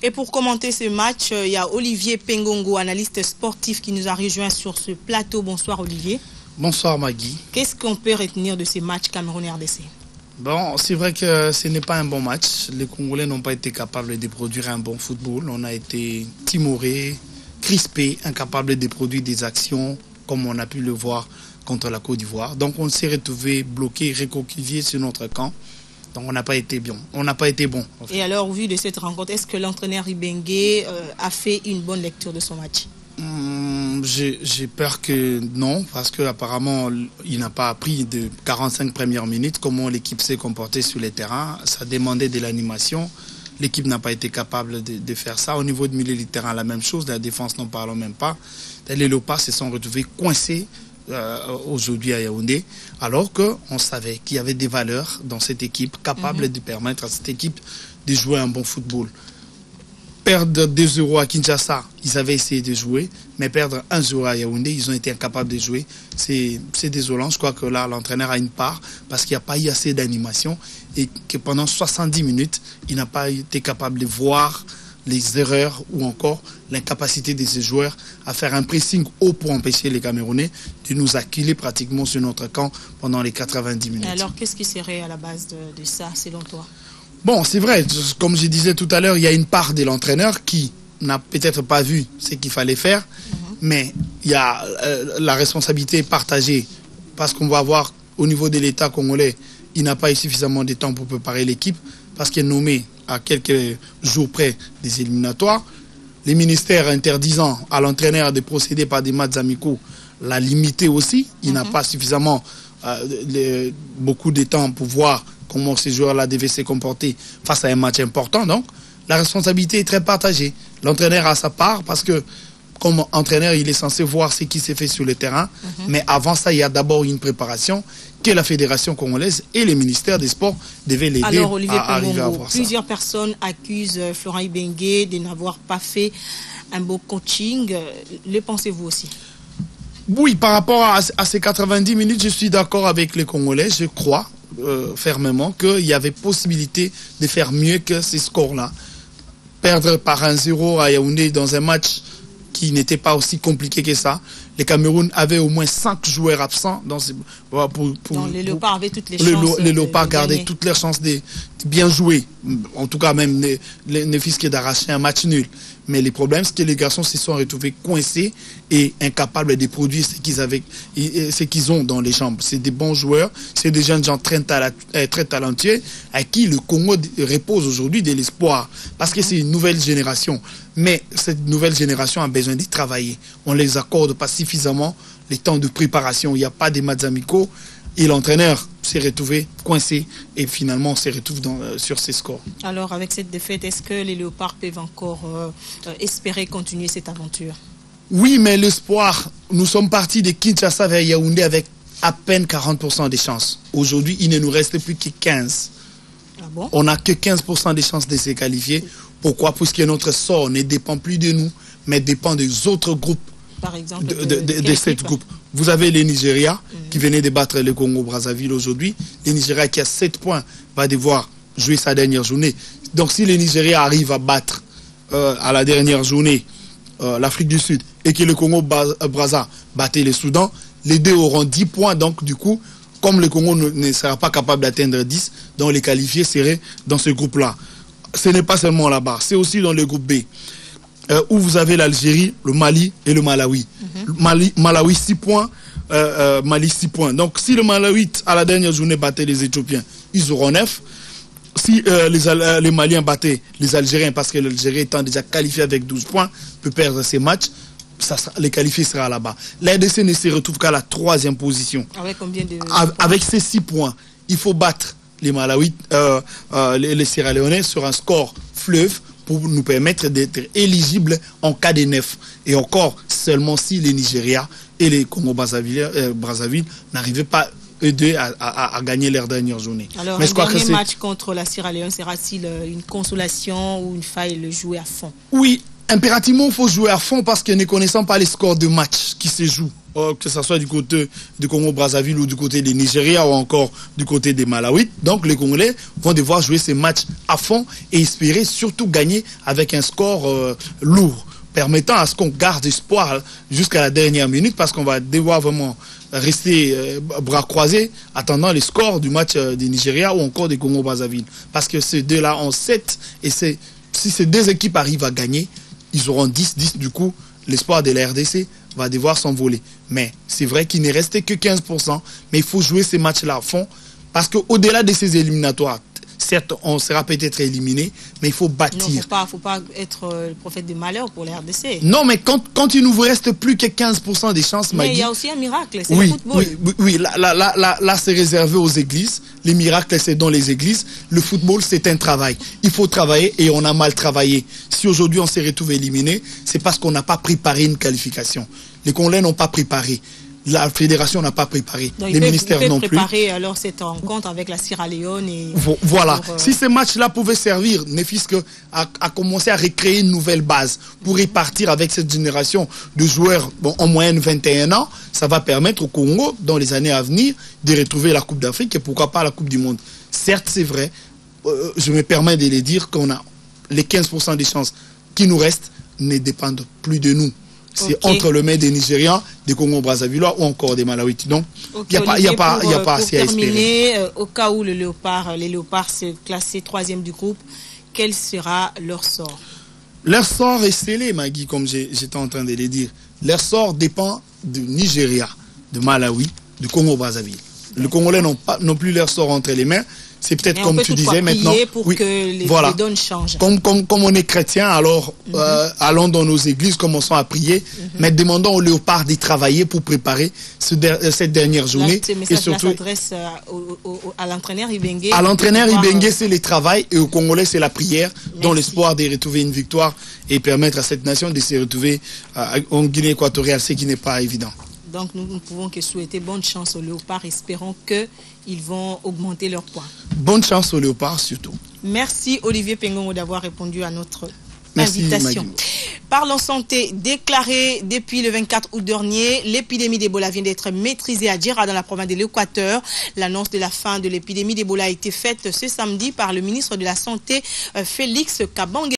Et pour commenter ce match, il y a Olivier Pengongo, analyste sportif, qui nous a rejoint sur ce plateau. Bonsoir Olivier. Bonsoir Maggie. Qu'est-ce qu'on peut retenir de ces matchs Cameroun-RDC? Bon, c'est vrai que ce n'est pas un bon match. Les Congolais n'ont pas été capables de produire un bon football. On a été timorés, crispés, incapables de produire des actions comme on a pu le voir contre la Côte d'Ivoire. Donc on s'est retrouvé bloqué, recoquillé sur notre camp. Donc on n'a pas été bien. On n'a pas été bon. En fait. Et alors, au vu de cette rencontre, est-ce que l'entraîneur Ibenge a fait une bonne lecture de son match? J'ai peur que non, parce qu'apparemment, il n'a pas appris de 45 premières minutes comment l'équipe s'est comportée sur les terrains. Ça demandait de l'animation. L'équipe n'a pas été capable de faire ça. Au niveau du milieu du terrain, la même chose. De la défense, n'en parlons même pas. Les Léopards se sont retrouvés coincés aujourd'hui à Yaoundé, alors qu'on savait qu'il y avait des valeurs dans cette équipe capables de permettre à cette équipe de jouer un bon football. Perdre 2-0 à Kinshasa, ils avaient essayé de jouer, mais perdre 1-0 à Yaoundé, ils ont été incapables de jouer. C'est désolant. Je crois que là, l'entraîneur a une part parce qu'il n'y a pas eu assez d'animation et que pendant 70 minutes, il n'a pas été capable de voir les erreurs ou encore l'incapacité de ces joueurs à faire un pressing haut pour empêcher les Camerounais de nous acculer pratiquement sur notre camp pendant les 90 minutes. Alors, qu'est-ce qui serait à la base de ça, selon toi? Bon, c'est vrai, comme je disais tout à l'heure, il y a une part de l'entraîneur qui n'a peut-être pas vu ce qu'il fallait faire, mais il y a la responsabilité partagée parce qu'on va voir au niveau de l'État congolais, il n'a pas eu suffisamment de temps pour préparer l'équipe parce qu'il est nommé à quelques jours près des éliminatoires. Les ministères interdisant à l'entraîneur de procéder par des matchs amicaux l'a limité aussi. Il n'a pas suffisamment beaucoup de temps pour voir comment ces joueurs-là devaient se comporter face à un match important. Donc, la responsabilité est très partagée. L'entraîneur a sa part parce que, comme entraîneur, il est censé voir ce qui s'est fait sur le terrain. Mais avant ça, il y a d'abord une préparation que la Fédération congolaise et les ministères des Sports devaient l'aider à arriver à voir ça. Plusieurs personnes accusent Florent Ibenge de n'avoir pas fait un beau coaching. Le pensez-vous aussi? Oui, par rapport à ces 90 minutes, je suis d'accord avec les Congolais. Je crois fermement qu'il y avait possibilité de faire mieux que ces scores-là. Perdre par 1-0 à Yaoundé dans un match qui n'était pas aussi compliqué que ça. Les Cameroun avaient au moins 5 joueurs absents. Donc les Léopards avaient toutes les chances. Les Léopards gardaient toutes leurs chances de bien jouer. En tout cas, même ne fût-ce d'arracher un match nul. Mais le problème, c'est que les garçons se sont retrouvés coincés et incapables de produire ce qu'ils ont dans les jambes. C'est des bons joueurs, c'est des jeunes gens très talentueux à qui le Congo repose aujourd'hui de l'espoir. Parce que c'est une nouvelle génération. Mais cette nouvelle génération a besoin de travailler. On ne les accorde pas suffisamment les temps de préparation. Il n'y a pas de matchs amicaux. Et l'entraîneur s'est retrouvé coincé et finalement on se retrouve sur ses scores. Alors avec cette défaite, est-ce que les Léopards peuvent encore espérer continuer cette aventure? Oui, mais l'espoir, nous sommes partis de Kinshasa vers Yaoundé avec à peine 40% des chances. Aujourd'hui, il ne nous reste plus que 15%. Ah bon? On n'a que 15% des chances de se qualifier. Pourquoi? Puisque notre sort ne dépend plus de nous, mais dépend des autres groupes. Par exemple, de cette groupe. Vous avez le Nigeria qui venait de battre le Congo-Brazzaville aujourd'hui. Le Nigeria qui a 7 points va devoir jouer sa dernière journée. Donc si le Nigeria arrive à battre à la dernière journée l'Afrique du Sud et que le Congo-Brazza battait le Soudan, les deux auront 10 points. Donc du coup, comme le Congo ne sera pas capable d'atteindre 10, donc les qualifiés seraient dans ce groupe-là. Ce n'est pas seulement là-bas, c'est aussi dans le groupe B. Où vous avez l'Algérie, le Mali et le Malawi. Malawi 6 points, Mali 6 points. Donc si le Malawi à la dernière journée battait les Éthiopiens, ils auront 9. Si les Maliens battaient les Algériens, parce que l'Algérie étant déjà qualifié avec 12 points, peut perdre ses matchs, les qualifiés sera là-bas. La RDC ne se retrouve qu'à la 3e position. Avec combien de avec ces 6 points, il faut battre les Malawi, les Sierra Léonais sur un score fleuve pour nous permettre d'être éligibles en cas de 9. Et encore, seulement si les Nigeria et les Congo-Brazzaville n'arrivaient pas eux deux à gagner leur dernière journée. Alors, mais le dernier match contre la Sierra Leone sera-t-il une consolation ou il faille le jouer à fond? Oui, Impérativement, il faut jouer à fond parce que ne connaissant pas les scores de match qui se jouent, que ce soit du côté du Congo-Brazzaville ou du côté du Nigeria ou encore du côté des Malawites. Donc les Congolais vont devoir jouer ces matchs à fond et espérer surtout gagner avec un score lourd, permettant à ce qu'on garde espoir jusqu'à la dernière minute parce qu'on va devoir vraiment rester bras croisés attendant les scores du match du Nigeria ou encore du Congo-Brazzaville. Parce que ces deux-là ont 7 et si ces deux équipes arrivent à gagner, ils auront 10. Du coup, l'espoir de la RDC va devoir s'envoler. Mais c'est vrai qu'il n'est resté que 15%, mais il faut jouer ces matchs-là à fond parce qu'au-delà de ces éliminatoires, certes, on sera peut-être éliminé, mais il faut bâtir. Non, faut pas être le prophète du malheur pour la RDC. Non, mais quand il ne vous reste plus que 15% des chances, mais il y a aussi un miracle, c'est le football. Oui, là c'est réservé aux églises. Les miracles, c'est dans les églises. Le football, c'est un travail. Il faut travailler et on a mal travaillé. Si aujourd'hui on s'est retrouvé éliminé, c'est parce qu'on n'a pas préparé une qualification. Les Congolais n'ont pas préparé. La fédération n'a pas préparé, donc les ministères non plus. Préparer alors cette rencontre avec la Sierra Leone et voilà. Si ces matchs-là pouvaient servir, ne fût-ce qu'à commencer à recréer une nouvelle base pour repartir avec cette génération de joueurs en moyenne 21 ans, ça va permettre au Congo, dans les années à venir, de retrouver la Coupe d'Afrique et pourquoi pas la Coupe du Monde. Certes, c'est vrai, je me permets de le dire qu'on a les 15% des chances qui nous restent ne dépendent plus de nous. C'est entre le main des Nigérians, des Congo-Brazzavillois ou encore des Malawites. Donc, il n'y a pas assez à espérer. Au cas où les léopards se classent 3e du groupe, quel sera leur sort? Leur sort est scellé, Magui, comme j'étais en train de le dire. Leur sort dépend du Nigeria, de Malawi, du Congo-Brazzaville. Les Congolais n'ont plus leur sort entre les mains. C'est peut-être comme tu disais maintenant. Pour que les donnes changent. Comme on est chrétien, alors allons dans nos églises, commençons à prier, mais demandons aux léopards d'y travailler pour préparer cette dernière journée. Et surtout, s'adresse à l'entraîneur Ibengue. À l'entraîneur Ibengue, c'est le travail et aux Congolais, c'est la prière, dans l'espoir de retrouver une victoire et permettre à cette nation de se retrouver en Guinée équatoriale, ce qui n'est pas évident. Donc nous ne pouvons que souhaiter bonne chance aux léopards, espérons qu'ils vont augmenter leurs points. Bonne chance aux léopards surtout. Merci Olivier Pengongo d'avoir répondu à notre invitation. Maggie. Parlons santé, déclaré depuis le 24 août dernier, l'épidémie d'Ebola vient d'être maîtrisée à Djera dans la province de l'Équateur. L'annonce de la fin de l'épidémie d'Ebola a été faite ce samedi par le ministre de la Santé Félix Kabange.